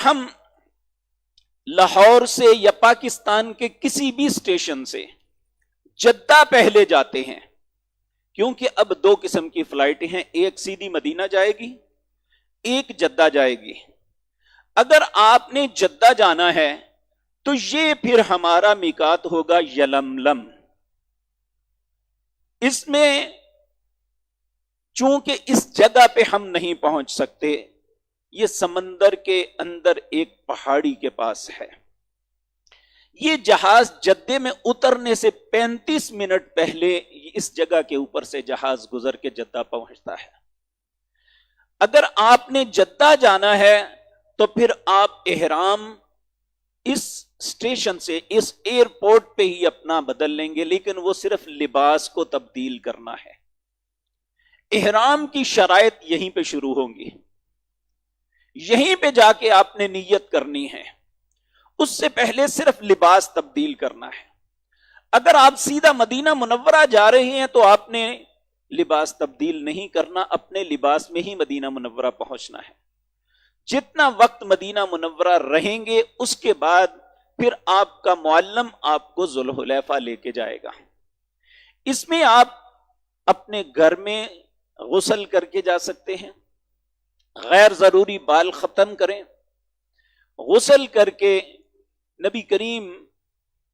ہم لاہور سے یا پاکستان کے کسی بھی اسٹیشن سے جدہ پہلے جاتے ہیں، کیونکہ اب دو قسم کی فلائٹیں ہیں، ایک سیدھی مدینہ جائے گی، ایک جدہ جائے گی۔ اگر آپ نے جدہ جانا ہے تو یہ پھر ہمارا میقات ہوگا یلملم۔ اس میں چونکہ اس جگہ پہ ہم نہیں پہنچ سکتے، یہ سمندر کے اندر ایک پہاڑی کے پاس ہے۔ یہ جہاز جدے میں اترنے سے 35 منٹ پہلے اس جگہ کے اوپر سے جہاز گزر کے جدہ پہنچتا ہے۔ اگر آپ نے جدہ جانا ہے تو پھر آپ احرام اس اسٹیشن سے، اس ایئرپورٹ پہ ہی اپنا بدل لیں گے، لیکن وہ صرف لباس کو تبدیل کرنا ہے۔ احرام کی شرائط یہیں پہ شروع ہوں گی، یہیں پہ جا کے آپ نے نیت کرنی ہے، اس سے پہلے صرف لباس تبدیل کرنا ہے۔ اگر آپ سیدھا مدینہ منورہ جا رہے ہیں تو آپ نے لباس تبدیل نہیں کرنا، اپنے لباس میں ہی مدینہ منورہ پہنچنا ہے۔ جتنا وقت مدینہ منورہ رہیں گے اس کے بعد پھر آپ کا معلم آپ کو ذوالحلیفہ لے کے جائے گا۔ اس میں آپ اپنے گھر میں غسل کر کے جا سکتے ہیں، غیر ضروری بال ختم کریں، غسل کر کے نبی کریم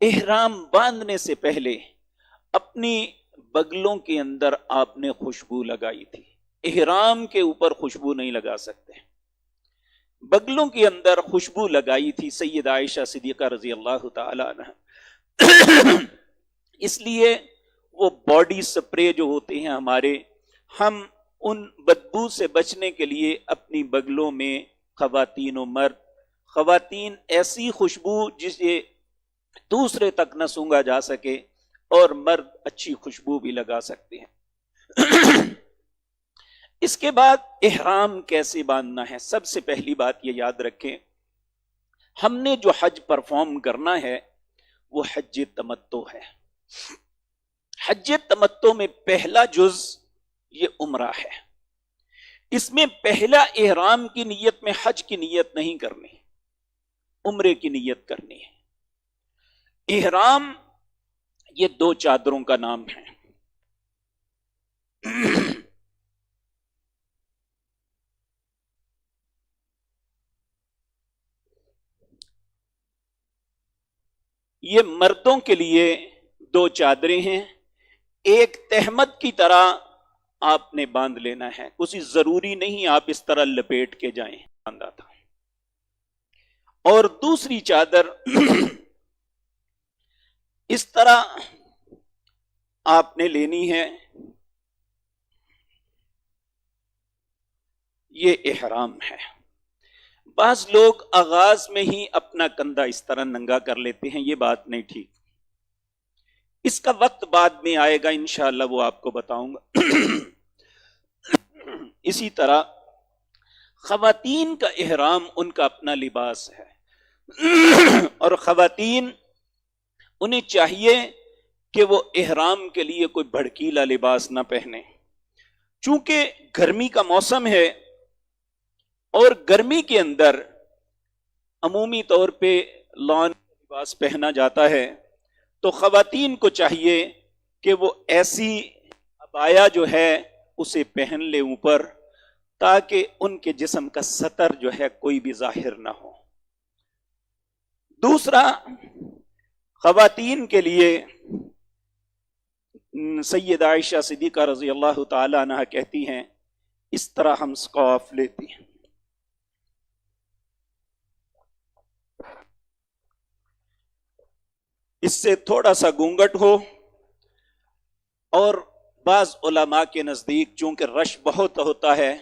احرام باندھنے سے پہلے اپنی بغلوں کے اندر آپ نے خوشبو لگائی تھی۔ احرام کے اوپر خوشبو نہیں لگا سکتے، بغلوں کے اندر خوشبو لگائی تھی سیدہ عائشہ صدیقہ رضی اللہ تعالی عنہ۔ اس لیے وہ باڈی سپرے جو ہوتے ہیں ہمارے، ہم ان بدبو سے بچنے کے لیے اپنی بغلوں میں خواتین و مرد، خواتین ایسی خوشبو جسے دوسرے تک نہ سونگا جا سکے، اور مرد اچھی خوشبو بھی لگا سکتے ہیں۔ اس کے بعد احرام کیسے باندھنا ہے؟ سب سے پہلی بات یہ یاد رکھیں، ہم نے جو حج پرفارم کرنا ہے وہ حج تمتع ہے۔ حج تمتع میں پہلا جز یہ عمرہ ہے۔ اس میں پہلا احرام کی نیت میں حج کی نیت نہیں کرنی، عمرے کی نیت کرنی ہے۔ احرام یہ دو چادروں کا نام ہے۔ یہ مردوں کے لیے دو چادریں ہیں، ایک تہمت کی طرح آپ نے باندھ لینا ہے، کسی ضروری نہیں آپ اس طرح لپیٹ کے جائیں، باندھا تھا۔ اور دوسری چادر اس طرح آپ نے لینی ہے، یہ احرام ہے۔ بعض لوگ آغاز میں ہی اپنا کندھا اس طرح ننگا کر لیتے ہیں، یہ بات نہیں ٹھیک۔ اس کا وقت بعد میں آئے گا انشاءاللہ، وہ آپ کو بتاؤں گا۔ اسی طرح خواتین کا احرام ان کا اپنا لباس ہے، اور خواتین انہیں چاہیے کہ وہ احرام کے لیے کوئی بھڑکیلا لباس نہ پہنے، چونکہ گرمی کا موسم ہے، اور گرمی کے اندر عمومی طور پہ لان لباس پہنا جاتا ہے، تو خواتین کو چاہیے کہ وہ ایسی عبایا جو ہے اسے پہن لے اوپر، تاکہ ان کے جسم کا سطر جو ہے کوئی بھی ظاہر نہ ہو۔ دوسرا، خواتین کے لیے سیدہ عائشہ صدیقہ رضی اللہ تعالی عنہ کہتی ہیں، اس طرح ہم سکارف لیتی ہیں، اس سے تھوڑا سا گھونگھٹ ہو، اور بعض علماء کے نزدیک چونکہ رش بہت ہوتا ہے،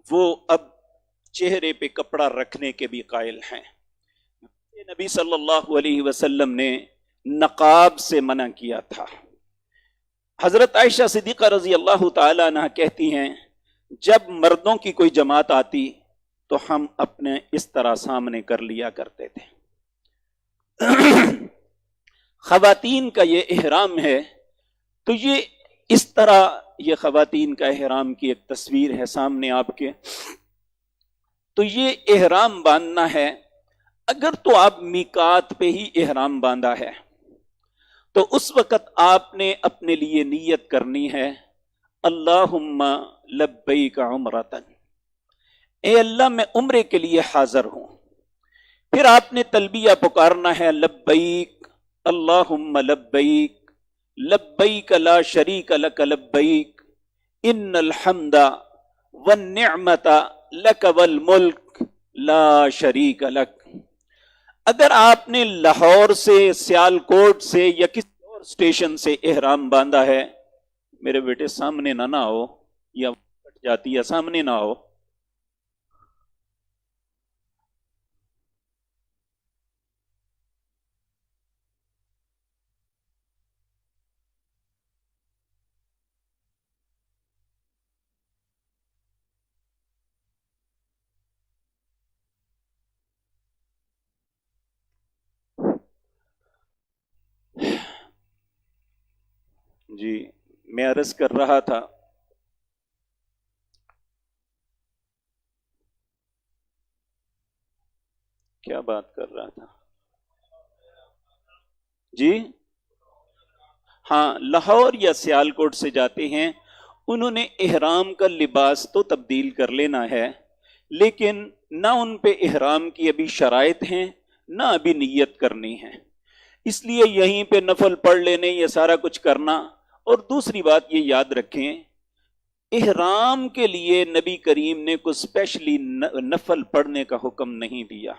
وہ اب چہرے پہ کپڑا رکھنے کے بھی قائل ہیں۔ نبی صلی اللہ علیہ وسلم نے نقاب سے منع کیا تھا۔ حضرت عائشہ صدیقہ رضی اللہ تعالی عنہ کہتی ہیں، جب مردوں کی کوئی جماعت آتی تو ہم اپنے اس طرح سامنے کر لیا کرتے تھے۔ خواتین کا یہ احرام ہے، تو یہ اس طرح یہ خواتین کا احرام کی ایک تصویر ہے سامنے آپ کے۔ تو یہ احرام باندھنا ہے. اگر تو آپ میقات پہ ہی احرام باندھا ہے تو اس وقت آپ نے اپنے لیے نیت کرنی ہے اللہم لبیک عمرتن، اے اللہ میں عمرے کے لیے حاضر ہوں. پھر آپ نے تلبیہ پکارنا ہے لبیک اللہم لبیک لبیک لا شریک لک لبیک ان الحمد والنعمت لک والملک لا شریک لک. اگر آپ نے لاہور سے، سیالکوٹ سے یا کسی اور اسٹیشن سے احرام باندھا ہے، میرے بیٹے سامنے نہ ہو یا کٹ جاتی ہے، سامنے نہ ہو. جی میں عرض کر رہا تھا کیا بات کر رہا تھا جی ہاں، لاہور یا سیالکوٹ سے جاتے ہیں، انہوں نے احرام کا لباس تو تبدیل کر لینا ہے، لیکن نہ ان پہ احرام کی ابھی شرائط ہیں نہ ابھی نیت کرنی ہے. اس لیے یہیں پہ نفل پڑھ لینے یہ سارا کچھ کرنا. اور دوسری بات یہ یاد رکھیں، احرام کے لیے نبی کریم نے کچھ اسپیشلی نفل پڑھنے کا حکم نہیں دیا.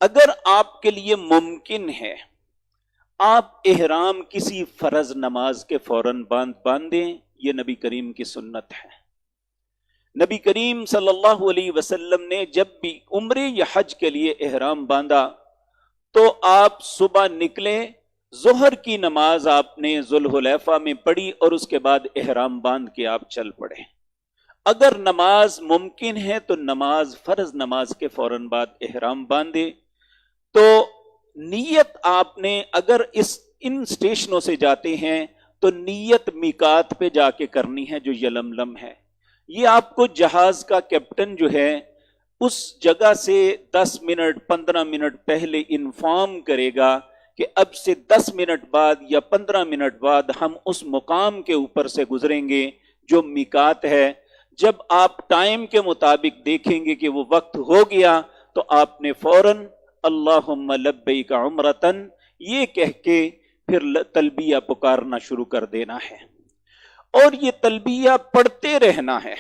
اگر آپ کے لیے ممکن ہے آپ احرام کسی فرض نماز کے فوراً باندھیں، یہ نبی کریم کی سنت ہے. نبی کریم صلی اللہ علیہ وسلم نے جب بھی عمرے یا حج کے لیے احرام باندھا تو آپ صبح نکلے، ظہر کی نماز آپ نے ذوالحلیفہ میں پڑھی اور اس کے بعد احرام باندھ کے آپ چل پڑے. اگر نماز ممکن ہے تو نماز، فرض نماز کے فوراً بعد احرام باندھے. تو نیت آپ نے اگر ان اسٹیشنوں سے جاتے ہیں تو نیت میقات پہ جا کے کرنی ہے جو یلملم ہے. یہ آپ کو جہاز کا کیپٹن جو ہے اس جگہ سے 10 منٹ 15 منٹ پہلے انفارم کرے گا کہ اب سے 10 منٹ بعد یا 15 منٹ بعد ہم اس مقام کے اوپر سے گزریں گے جو میقات ہے. جب آپ ٹائم کے مطابق دیکھیں گے کہ وہ وقت ہو گیا تو آپ نے فوراً اللہم لبیک عمرتن یہ کہہ کے پھر تلبیہ پکارنا شروع کر دینا ہے، اور یہ تلبیہ پڑھتے رہنا ہے.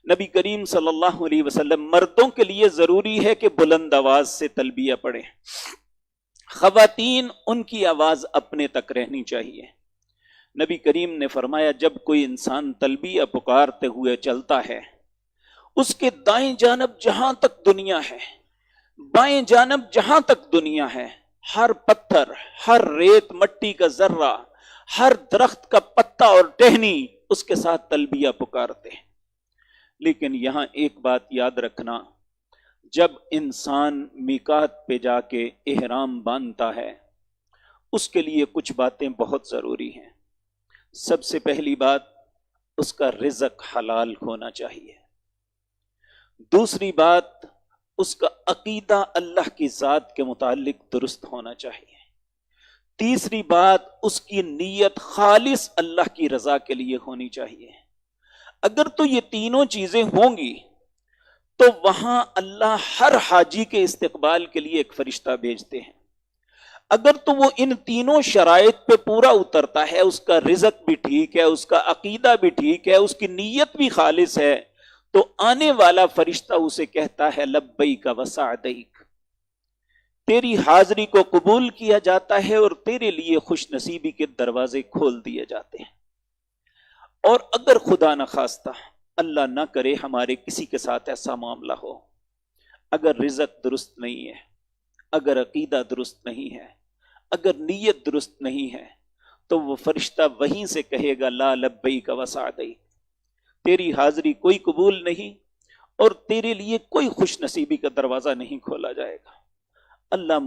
نبی کریم صلی اللہ علیہ وسلم مردوں کے لیے ضروری ہے کہ بلند آواز سے تلبیہ پڑھیں، خواتین ان کی آواز اپنے تک رہنی چاہیے. نبی کریم نے فرمایا جب کوئی انسان تلبیہ پکارتے ہوئے چلتا ہے، اس کے دائیں جانب جہاں تک دنیا ہے، بائیں جانب جہاں تک دنیا ہے، ہر پتھر، ہر ریت مٹی کا ذرہ، ہر درخت کا پتا اور ٹہنی اس کے ساتھ تلبیہ پکارتے ہیں. لیکن یہاں ایک بات یاد رکھنا، جب انسان میقات پہ جا کے احرام باندھتا ہے اس کے لیے کچھ باتیں بہت ضروری ہیں. سب سے پہلی بات، اس کا رزق حلال ہونا چاہیے. دوسری بات، اس کا عقیدہ اللہ کی ذات کے متعلق درست ہونا چاہیے. تیسری بات، اس کی نیت خالص اللہ کی رضا کے لیے ہونی چاہیے. اگر تو یہ تینوں چیزیں ہوں گی تو وہاں اللہ ہر حاجی کے استقبال کے لیے ایک فرشتہ بھیجتے ہیں. اگر تو وہ ان تینوں شرائط پہ پورا اترتا ہے، اس کا رزق بھی ٹھیک ہے، اس کا عقیدہ بھی ٹھیک ہے، اس کی نیت بھی خالص ہے، تو آنے والا فرشتہ اسے کہتا ہے لبیک وسعدیک، تیری حاضری کو قبول کیا جاتا ہے اور تیرے لیے خوش نصیبی کے دروازے کھول دیے جاتے ہیں. اور اگر خدا نہ خواستہ، اللہ نہ کرے ہمارے کسی کے ساتھ ایسا معاملہ ہو، اگر رزق درست نہیں ہے، اگر عقیدہ درست نہیں ہے، اگر نیت درست نہیں ہے، تو وہ فرشتہ وہیں سے کہے گا لا لبیک وسعدیک، تیری حاضری کوئی قبول نہیں اور تیرے لیے کوئی خوش نصیبی کا دروازہ نہیں کھولا جائے گا. اللہ